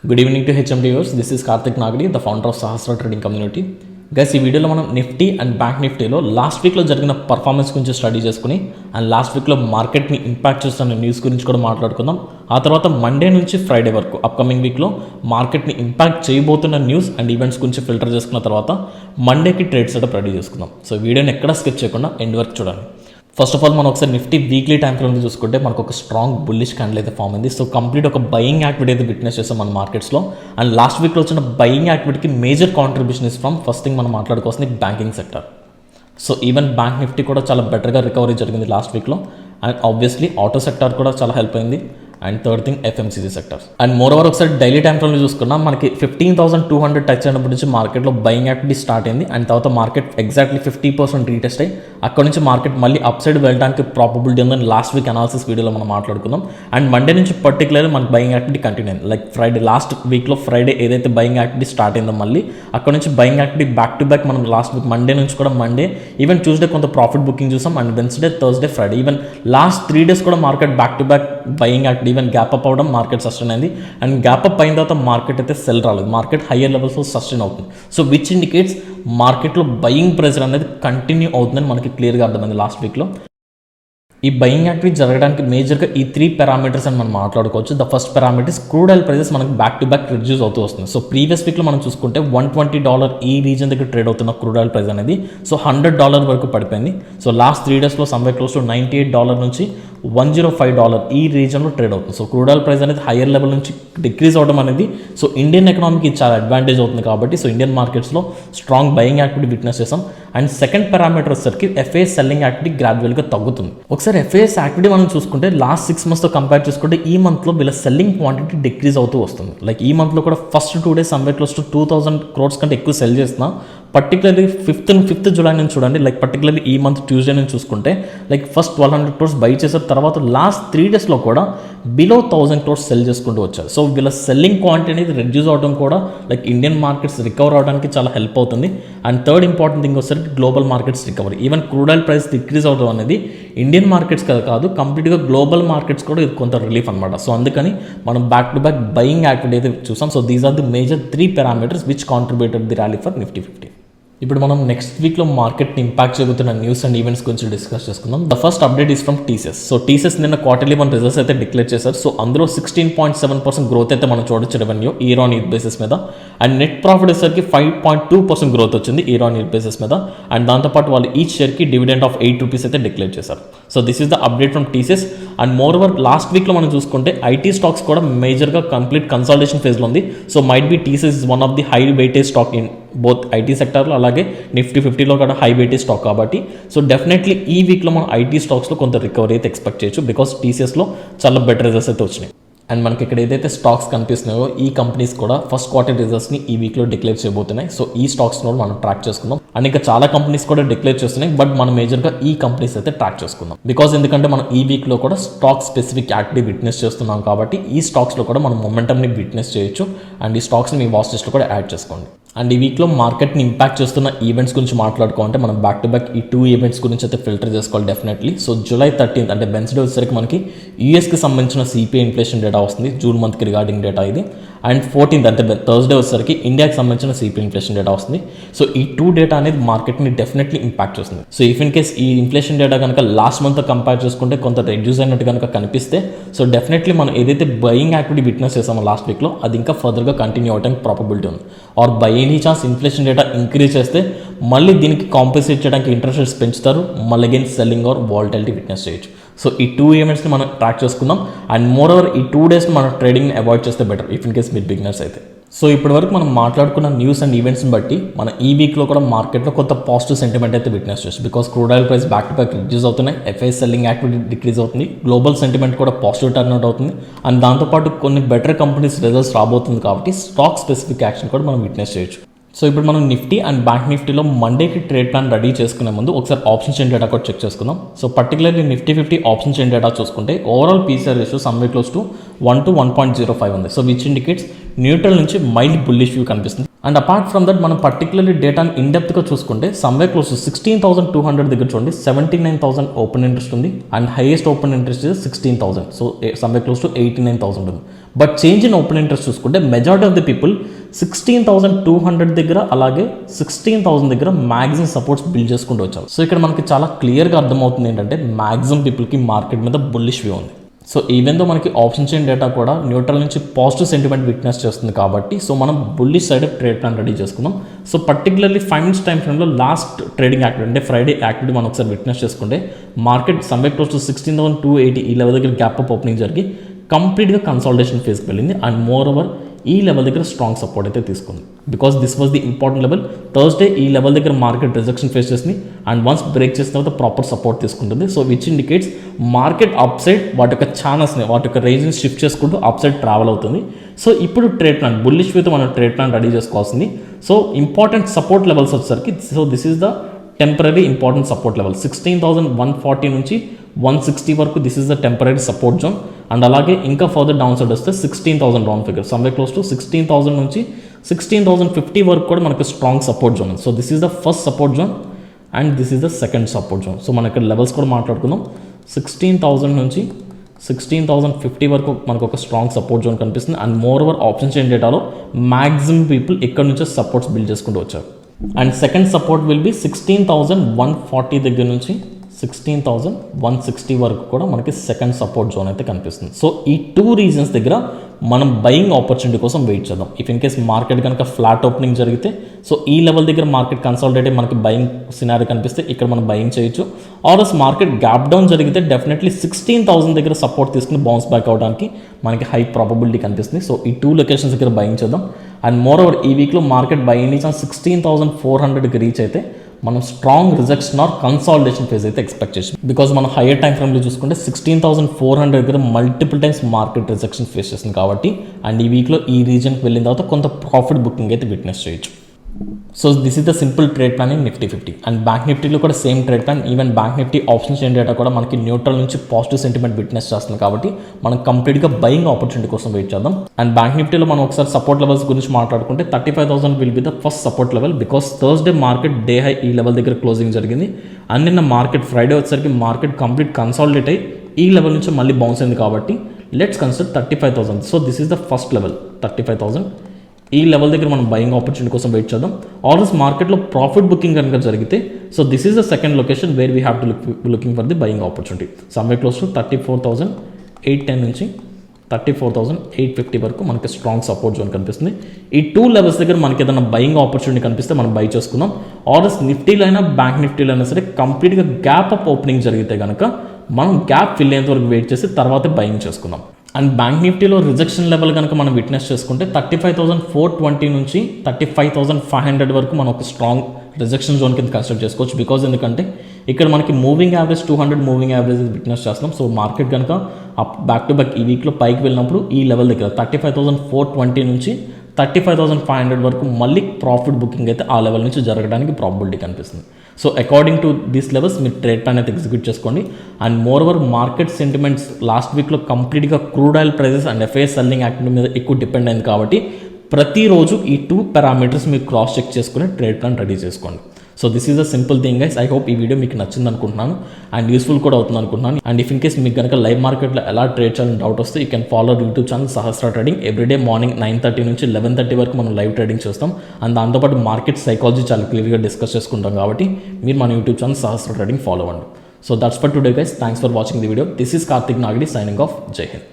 Good evening to HMD viewers. This is Karthik Nagadi, the founder of Sahasra trading community. Guys, ఈ వీడియోలో మనం Nifty and bank నిఫ్టీలో last వీక్లో జరిగిన పర్ఫార్మెన్స్ గురించి స్టడీ చేసుకుని అండ్ లాస్ట్ వీక్లో మార్కెట్ని ఇంపాక్ట్ చేస్తున్న న్యూస్ గురించి కూడా మాట్లాడుకుందాం. ఆ తర్వాత మండే నుంచి ఫ్రైడే వరకు అప్కమింగ్ వీక్లో మార్కెట్ని ఇంపాక్ట్ చేయబోతున్న న్యూస్ అండ్ ఈవెంట్స్ గురించి ఫిల్టర్ చేసుకున్న తర్వాత మండేకి ట్రేడ్ సెటప్ రెడీ చేసుకుందాం. సో వీడియోని ఎక్కడ స్కిప్ చేయకుండా ఎండ్ వరకు చూడండి. ఫస్ట్ ఆఫ్ ఆల్ మనం ఒకసారి నిఫ్టీ వీక్లీ టైం ఫ్రేమ్ చూసుకుంటే మనకు ఒక స్ట్రాంగ్ బుల్లిష్ క్యాండిల్ అయితే ఫామ్ అయింది. సో కంప్లీట్ ఒక బయింగ్ యాక్టివిటీ అయితే విట్నెస్ చేస్తాం మన మార్కెట్స్లో. అండ్ లాస్ట్ వీక్లో వచ్చిన బయింగ్ యాక్టివిటీకి major contribution is from first thing మనం మాట్లాడుకోవాల్సింది banking sector. So even bank Nifty కూడా చాలా బెటర్గా రికవరీ జరిగింది లాస్ట్ వీక్లో. అండ్ ఆబ్వియస్లీ ఆటో సెక్టర్ కూడా చాలా హెల్ప్ అయింది. And third thing FMCG sector. And more over ఒకసారి డైలీ టైం ఫ్రేమ్లో చూసుకున్నా మనకి 15,200 టచ్ అయినప్పటి నుంచి మార్కెట్లో బయింగ్ యాక్టివిటీ స్టార్ట్ అయింది. అండ్ తర్వాత మార్కెట్ ఎగ్జాక్ట్లీ 50% రీటెస్ట్ అయ్యి అక్కడ నుంచి మార్కెట్ మళ్ళీ అప్ సైడ్ వెళ్ళడానికి ప్రాబబిలిటీ ఉందని లాస్ట్ వీక్ అనాలిసిస్ వీడియోలో మనం మాట్లాడుకుందాం. అండ్ మండే నుంచి పర్టికులర్గా మనకి బయింగ్ యాక్టివిటీ కంటిన్యూ అయింది. లైక్ ఫ్రైడే లాస్ట్ వీక్లో ఫ్రైడే ఏదైతే బయింగ్ యాక్టివిటీ స్టార్ట్ అయిందో మళ్ళీ అక్కడ నుంచి buying activity back to back మనం లాస్ట్ వీక్ మండే నుంచి కూడా మండే ఈవెన్ ట్యూస్డే కొంత ప్రాఫిట్ బుకింగ్ చూసాం. And Wednesday, Thursday, Friday even last 3 days కూడా market back to back buying activity even gap up అవడం మార్కెట్ సస్టైన్ అయింది. And gap up అయిన తర్వాత మార్కెట్ అయితే సెల్ రాలేదు, మార్కెట్ హయ్యర్ లెవెల్స్లో సస్టైన్ అవుతుంది. సో విచ్ ఇండికేట్స్ మార్కెట్లో బయింగ్ ప్రెజర్ అనేది కంటిన్యూ అవుతుందని మనకి క్లియర్గా అర్థమైంది లాస్ట్ వీక్లో. ఈ బయింగ్ యాక్టివిటీ జరగడానికి మేజర్గా ఈ 3 పారామీటర్స్ అని మనం మాట్లాడుకోవచ్చు. The first parameters crude oil prices మనకి బ్యాక్ టు బ్యాక్ రిడ్యూస్ అవుతూ వస్తుంది. సో ప్రీవియస్ వీక్లో మనం చూసుకుంటే $120 ఈ రీజన్ దగ్గర ట్రేడ్ అవుతున్న క్రూడ్ ఆయిల్ ప్రైస్ అనేది సో $100 వరకు పడిపోయింది. సో లాస్ట్ 3 daysలో సమ్వేర్ క్లోజ్ టు $98 నుంచి $105 ఈ రీజన్లో ట్రేడ్ అవుతుంది. సో క్రూడ్ ఆయిల్ ప్రైస్ అనేది హయ్యర్ లెవెల్ నుంచి డిక్రీజ్ అవడం అనేది సో ఇండియన్ ఎకనామీకి చాలా అడ్వాంటేజ్ అవుతుంది కాబట్టి సో ఇండియన్ మార్కెట్స్లో స్ట్రాంగ్ బయింగ్ యాక్టివిటీ విట్నెస్ చేసాం. అండ్ సెకండ్ పారామీటర్ వచ్చేసరికి ఎఫ్ఐఎస్ సెల్లింగ్ యాక్టివిటీ గ్రాడ్యువల్గా తగ్గుతుంది. ఒకసారి ఎఫ్ఐఎస్ యాక్టివిటీ మనం చూసుకుంటే లాస్ట్ 6 monthsతో కంపేర్ చేసుకుంటే ఈ మంత్లో వీళ్ళ సెల్లింగ్ క్వాంటిటీ డిక్రీజ్ అవుతూ వస్తుంది. లైక్ ఈ మంత్లో కూడా first 2 days somewhere close to 2,000 crores కంటే ఎక్కువ సెల్ చేస్తున్నా. పర్టికులర్లీ 5th July నుంచి చూడండి, లైక్ పర్టికులర్లీ ఈ మంత్ ట్యూస్డే నుంచి చూసుకుంటే లైక్ ఫస్ట్ 1,200 crores బై చేశారు. తర్వాత లాస్ట్ 3 daysలో కూడా బిలో 1,000 crores సెల్ చేసుకుంటూ వచ్చారు. సో వీళ్ళ సెల్లింగ్ క్వాంటిటీ అనేది రెడ్యూస్ అవడం కూడా లైక్ ఇండియన్ మార్కెట్స్ రికవర్ అవడానికి చాలా హెల్ప్ అవుతుంది. అండ్ థర్డ్ ఇంపార్టెంట్ థింగ్ వచ్చేసరికి global markets recovery. Even crude oil price decrease అవడం అనేది ఇండియన్ మార్కెట్స్ కాదు, కంప్లీట్గా గ్లోబల్ మార్కెట్స్ కూడా ఇది కొంత రిలీఫ్ అనమాట. సో అందుకని మనం back to back buying activity అయితే చూసాం. So these are the major 3 parameters which contributed the rally for Nifty 50. ఇప్పుడు మనం నెక్స్ట్ వీక్లో మార్కెట్ని ఇంపాక్ట్ చేయబోతున్న న్యూస్ అండ్ ఈవెంట్స్ గురించి డిస్కస్ చేసుకుందాం. The first update is from TCS. So TCS నిన్న క్వార్టర్లీ 1 రిజల్ట్స్ అయితే డిక్లేర్ చేశారు. సో అందులో 16.7% గ్రోత్ అయితే మనం చూడొచ్చు revenue year on year basis మీద. అండ్ నెట్ ప్రాఫిట్ వచ్చేసరికి 5.2% గ్రోత్ వచ్చింది ఇయర్ ఆన్ ఇయర్ బేసిస్ మీద. అండ్ దాంతోపాటు వాళ్ళు ఈచ్ షేర్కి డివిడెండ్ ఆఫ్ ₹8 అయితే డిక్లేర్ చేశారు. So this is the update from TCS. And more over last వీక్లో మనం చూసుకుంటే ఐటీ స్టాక్స్ కూడా మేజర్గా కంప్లీట్ కన్సాలిడేషన్ ఫేజ్లో ఉంది. So might be TCS is one of the high weightage stock in both IT సెక్టర్లో అలాగే నిఫ్టీ 50లో కూడా హై వెయిటేజ్ స్టాక్ కాబట్టి సో డెఫినెట్లీ ఈ వీక్లో మనం ఐటీ స్టాక్స్లో కొంత రికవరీ అయితే ఎక్స్పెక్ట్ చేయొచ్చు. బికాస్ టీసీఎస్లో చాలా బెటర్ రిజల్ట్స్ అయితే వచ్చినాయి. అండ్ మనకి ఇక్కడ ఏదైతే స్టాక్స్ కనిపిస్తున్నాయో ఈ కంపెనీస్ కూడా ఫస్ట్ క్వార్టర్ రిజల్ట్స్ని ఈ వీక్లో డిక్లేర్ చేయబోతున్నాయి. సో ఈ స్టాక్స్ కూడా మనం ట్రాక్ చేసుకుందాం. అండ్ ఇంకా చాలా కంపెనీస్ కూడా డిక్లేర్ చేస్తున్నాయి, బట్ మనం మేజర్గా ఈ కంపెనీస్ అయితే ట్రాక్ చేసుకుందాం. బికాజ్ ఎందుకంటే మనం ఈ వీక్లో కూడా స్టాక్ స్పెసిఫిక్ యాక్టివిటీ విట్నెస్ చేస్తున్నాం కాబట్టి ఈ స్టాక్స్లో కూడా మనం మొమెంటమ్ని విట్నెస్ చేయొచ్చు. అండ్ ఈ స్టాక్స్ని మీ వాచ్ లిస్ట్లో కూడా యాడ్ చేసుకోండి. అండ్ ఈ వీక్లో మార్కెట్ని ఇంపాక్ట్ చేస్తున్న ఈవెంట్స్ గురించి మాట్లాడుకోవాలంటే మనం బ్యాక్ టు బ్యాక్ ఈ 2 ఈవెంట్స్ గురించి అయితే ఫిల్టర్ చేసుకోవాలి డెఫినెట్లీ. సో July 13th అంటే వెన్స్డే వచ్చేసరికి మనకి యూఎస్కి సంబంధించిన సిపిఐ ఇన్ఫ్లేషన్ డేటా వస్తుంది, జూన్ మంత్కి రిగార్డింగ్ డేటా ఇది. అండ్ 14th అంటే థర్స్డే వచ్చేసరికి ఇండియాకి సంబంధించిన సిపిఐ ఇన్ఫ్లేషన్ డేటా వస్తుంది. సో ఈ 2 డేటా అనేది మార్కెట్ని డెఫినెట్లీ ఇంపాక్ట్ చేస్తుంది. సో ఇఫ్ ఇన్ కేస్ ఈ ఇన్ఫ్లేషన్ డేటా కనుక లాస్ట్ మంత్ కంపేర్ చేసుకుంటే కొంత రెడ్యూస్ అయినట్టు కనుక కనిపిస్తే సో డెఫినెట్లీ మనం ఏదైతే బయింగ్ యాక్టివిటీ విట్నెస్ చేసామో లాస్ట్ వీక్లో అది ఇంకా ఫర్దర్గా కంటిన్యూ అవడానికి ప్రాబబిలిటీ ఉంది. Or by any chance inflation data increase చేస్తే మళ్ళీ దీనికి కాంపెన్సేట్ చేయడానికి ఇంట్రెస్ట్ రేట్స్ పెంచుతారు, మళ్ళీ again selling or volatility witness చేయొచ్చు. సో ఈ 2 ఈవెంట్స్ని మనం ట్రాక్ చేసుకుందాం. అండ్ మోర్ ఓవర్ ఈ 2 days మనం ట్రేడింగ్ని అవాయిడ్ చేస్తే బెటర్ ఇఫ్ ఇన్ కేస్ మీరు బిగినర్స్ అయితే. సో ఇప్పటి వరకు మనం మాట్లాడుకున్న న్యూస్ అండ్ ఈవెంట్స్ని బట్టి మన ఈ వీక్లో కూడా మార్కెట్లో కొంత పాజిటివ్ సెంటిమెంట్ అయితే విట్నెస్ చేయొచ్చు. Because crude oil price back to back reduce అవుతున్నాయి, ఎఫ్ఐఎస్ సెల్లింగ్ యాక్టివిటీ డిక్రీజ్ అవుతుంది, గ్లోబల్ సెంటిమెంట్ కూడా పాజిటివ్ టర్న్అవుట్ అవుతుంది. అండ్ దాంతోపాటు కొన్ని బెటర్ కంపెనీస్ రిజల్ట్స్ రాబోతుంది కాబట్టి స్టాక్ స్పెసిఫిక్ యాక్షన్ కూడా మనం విట్నెస్ చేయొచ్చు. సో ఇప్పుడు మనం నిఫ్టీ అండ్ బ్యాంక్ నిఫ్టీలో మండేకి ట్రేడ్ ప్లాన్ రెడీ చేసుకునే ముందు ఒకసారి ఆప్షన్ చైన్ డేటా కూడా చెక్ చేసుకుందాం. So particularly Nifty 50 option chain data చూసుకుంటే overall PCR ratio somewhere close to 1 to 1.05 ఉంది. సో విచ్ ఇండికేట్స్ న్యూట్రల్ నుంచి మైల్డ్ బుల్లిష్ వ్యూ కనిపిస్తుంది. అండ్ అపార్ట్ ఫ్రమ్ దట్ మనం పర్టికులర్లీ డేటాని ఇన్డెప్త్గా చూసుకుంటే సమ్వేర్ క్లోజ్ టు 16,200 దగ్గర చూడండి 79,000 ఓపెన్ ఇంట్రెస్ట్ ఉంది. And highest open interest 16,000. So somewhere close to 89,000 ఉంది. But change in open interest చూసుకుంటే మెజారిటీ ఆఫ్ ది పీపుల్ 16,200 దగ్గర అలాగే 16,000 దగ్గర మ్యాక్సిమం సపోర్ట్స్ బిల్డ్ చేసుకుంటూ వచ్చారు. సో ఇక్కడ మనకి చాలా క్లియర్గా అర్థమవుతుంది ఏంటంటే మ్యాక్సిమం పీపుల్కి మార్కెట్ మీద బుల్లిష్ వ్యూ ఉంది. సో ఈవెన్ దో మనకి ఆప్షన్ చైన్ డేటా కూడా న్యూట్రల్ నుంచి పాజిటివ్ సెంటిమెంట్ విట్నెస్ చేస్తుంది కాబట్టి సో మనం bullish side trade plan ready చేసుకున్నాం. సో పర్టికులర్లీ 5 minutes టైం ఫ్రేమ్లో లాస్ట్ ట్రేడింగ్ యాక్టివిటీ అంటే ఫ్రైడే యాక్టివిటీ మనం ఒకసారి విట్నెస్ చేసుకుంటే మార్కెట్ సమ్వే క్లోజ్ టు 16,280 ఈ లెవెల్ దగ్గర గ్యాప్ అప్ ఓపెనింగ్ జరిగి కంప్లీట్గా కన్సాలిడేషన్ ఫేజ్కి వెళ్ళింది. అండ్ మోర్ ఓవర్ ఈ లెవెల్ దగ్గర స్ట్రాంగ్ సపోర్ట్ అయితే తీసుకుంది because this was the important level. Thursday ఈ లెవెల్ దగ్గర మార్కెట్ రిజెక్షన్ ఫేస్ చేసింది అండ్ వన్స్ బ్రేక్ చేసిన తర్వాత ప్రాపర్ సపోర్ట్ తీసుకుంటుంది. So which indicates market up side వాటి యొక్క ఛానల్స్ని వాటి యొక్క రేంజ్ని షిఫ్ట్ చేసుకుంటూ అప్ సైడ్ ట్రావెల్ అవుతుంది. సో ఇప్పుడు ట్రేడ్ ప్లాన్ బుల్లిష్ వ్యూతో మనం ట్రేడ్ ప్లాన్ రెడీ చేసుకోవాల్సింది. సో ఇంపార్టెంట్ సపోర్ట్ లెవెల్స్ వచ్చేసరికి so this is the temporary important support level 16,140 నుంచి 160 వరకు this is the temporary support zone. And అలాగే ఇంకా ఫర్దర్ డౌన్ సైడ్ వస్తే 16,000 round figure someway close to 16,000 నుంచి 16,050 వరకు కూడా మనకు strong support zone. So this is the first support zone and this is the second support zone. So మన ఇక్కడ levels కూడా మాట్లాడుకుందాం. 16,000 నుంచి 16,050 వరకు మనకు ఒక స్ట్రాంగ్ సపోర్ట్ జోన్ కనిపిస్తుంది. And more over option chain డేటాలో మ్యాక్సిమం పీపుల్ ఇక్కడ నుంచే సపోర్ట్స్ బిల్డ్ చేసుకుంటూ వచ్చారు. And second support will be 16,140 దగ్గర నుంచి 16,160 వరకు కూడా మనకి సెకండ్ సపోర్ట్ జోన్ అయితే కనిపిస్తుంది. సో ఈ 2 రీజన్స్ దగ్గర మనం బయింగ్ ఆపర్చునిటీ కోసం వెయిట్ చేద్దాం. ఇఫ్ ఇన్ కేస్ మార్కెట్ కనుక ఫ్లాట్ ఓపెనింగ్ జరిగితే సో ఈ లెవెల్ దగ్గర మార్కెట్ కన్సాలిడేట్ మనకి బయింగ్ సినారీ కనిపిస్తే ఇక్కడ మనం బయింగ్ చేయొచ్చు. ఆర్ఎస్ మార్కెట్ గ్యాప్ డౌన్ జరిగితే డెఫినెట్లీ 16,000 దగ్గర సపోర్ట్ తీసుకుని బౌన్స్ బ్యాక్ అవడానికి మనకి హై ప్రాబబిలిటీ కనిపిస్తుంది. సో ఈ 2 లొకేషన్స్ దగ్గర బయింగ్ చేద్దాం. అండ్ మోర్ ఓవర్ ఈ వీక్లో మార్కెట్ బయింగ్ నుంచి 16,400కి రీచ్ అయితే మనం strong rejection are consolidation phase అయితే ఎక్స్పెక్ట్ చేసాం. బికాజ్ మనం హైయర్ టైం ఫ్రేమ్లో చూసుకుంటే 16,400 దగ్గర multiple times market rejection face చేస్తుంది కాబట్టి అండ్ ఈ వీక్లో ఈ రీజన్కి వెళ్ళిన తర్వాత కొంత ప్రాఫిట్ బుకింగ్ అయితే విట్నెస్ చేయొచ్చు. So this is the simple trade plan in Nifty 50 and bank నిఫ్టీలో కూడా same trade plan. Even bank Nifty option chain data కూడా మనకి న్యూట్రల్ నుంచి పాజిటివ్ సెంటిమెంట్ విట్నెస్ చేస్తుంది కాబట్టి మనం కంప్లీట్గా బయింగ్ ఆపర్చునిటీ కోసం వెయిట్ చేద్దాం. అండ్ బ్యాంక్ నిఫ్టీలో మనం ఒకసారి సపోర్ట్ లెవెల్స్ గురించి మాట్లాడుకుంటే 35,000 will be the first support level because Thursday market day high ఈ లెవెల్ దగ్గర క్లోజింగ్ జరిగింది. అండ్ నిన్న మార్కెట్ ఫ్రైడే వచ్చేసరికి మార్కెట్ కంప్లీట్ కన్సాలిడేట్ అయ్యి ఈ లెవెల్ నుంచి మళ్ళీ బౌన్స్ అయింది కాబట్టి let's consider 35,000. So this is the first level 35,000. ఈ లెవెల్ దగ్గర మనం బయింగ్ ఆపర్చునిటీ కోసం వెయిట్ చేద్దాం. ఆల్రెడీ మార్కెట్లో ప్రాఫిట్ బుకింగ్ కనుక జరిగితే so this is the second location where we have to looking for the buying opportunity. Someway close to 34,810 నుంచి 34,850 వరకు మనకి స్ట్రాంగ్ సపోర్ట్ జోన్ కనిపిస్తుంది. ఈ 2 లెవెల్స్ దగ్గర మనకి ఏదైనా బయింగ్ ఆపర్చునిటీ కనిపిస్తే మనం బై చేసుకుందాం. ఆర్ఎస్ నిఫ్టీలో అయినా బ్యాంక్ నిఫ్టీలో అయినా సరే కంప్లీట్గా గ్యాప్ అప్ ఓపెనింగ్ జరిగితే కనుక మనం గ్యాప్ ఫిల్ అయ్యేంత వరకు వెయిట్ చేసి తర్వాత బయింగ్ చేసుకుందాం. అండ్ బ్యాంక్ నిఫ్టీలో రిజెక్షన్ లెవెల్ కనుక మనం విట్నెస్ చేసుకుంటే 35,420 నుంచి 35,500 వరకు మనం ఒక స్ట్రాంగ్ రిజెక్షన్ జోన్ కింద కన్సిడర్ చేసుకోవచ్చు. బికాజ్ ఎందుకంటే ఇక్కడ మనకి moving average 200 moving average witness చేస్తున్నాం. సో మార్కెట్ కనుక బ్యాక్ టు బ్యాక్ ఈ వీక్లో పైకి వెళ్ళినప్పుడు ఈ లెవెల్ దగ్గర 35,420 నుంచి 35,500 వరకు మళ్ళీ ప్రాఫిట్ బుకింగ్ అయితే ఆ లెవెల్ నుంచి జరగడానికి ప్రాబిలిటీ కనిపిస్తుంది. So according to these levels మీరు ట్రేడ్ ప్లాన్ అయితే ఎగ్జిక్యూట్ చేసుకోండి. And moreover market sentiments last వీక్లో కంప్లీట్గా crude oil prices and FIs selling activity మీద ఎక్కువ డిపెండ్ అయింది కాబట్టి ప్రతిరోజు ఈ 2 పారామీటర్స్ మీరు క్రాస్ చెక్ చేసుకుని ట్రేడ్ ప్లాన్ రెడీ చేసుకోండి. So this is a simple thing guys. I hope ఈ వీడియో మీకు నచ్చింది అనుకుంటున్నాను అండ్ యూస్ఫుల్ కూడా అవుతుంది అనుకుంటున్నాను. అండ్ ఇఫ్ ఇన్ కేస్ మీకు కనుక లైవ్ మార్కెట్లో ఎలా ట్రేడ్ చేయాలని డౌట్ వస్తే you can follow YouTube channel Sahasra trading. Everyday morning 9:30 నుంచి 11:30 వరకు మనం లైవ్ ట్రేడింగ్ చేస్తాం. అండ్ దాంతోపాటు మార్కెట్ సైకాలజీ చాలా క్లియర్గా డిస్కస్ చేసుకుంటాం కాబట్టి మీరు మన YouTube channel Sahasra trading follow అవ్వండి. So that's for today guys. Thanks for watching the video. This is Karthik Nagadi signing off. జై హింద్.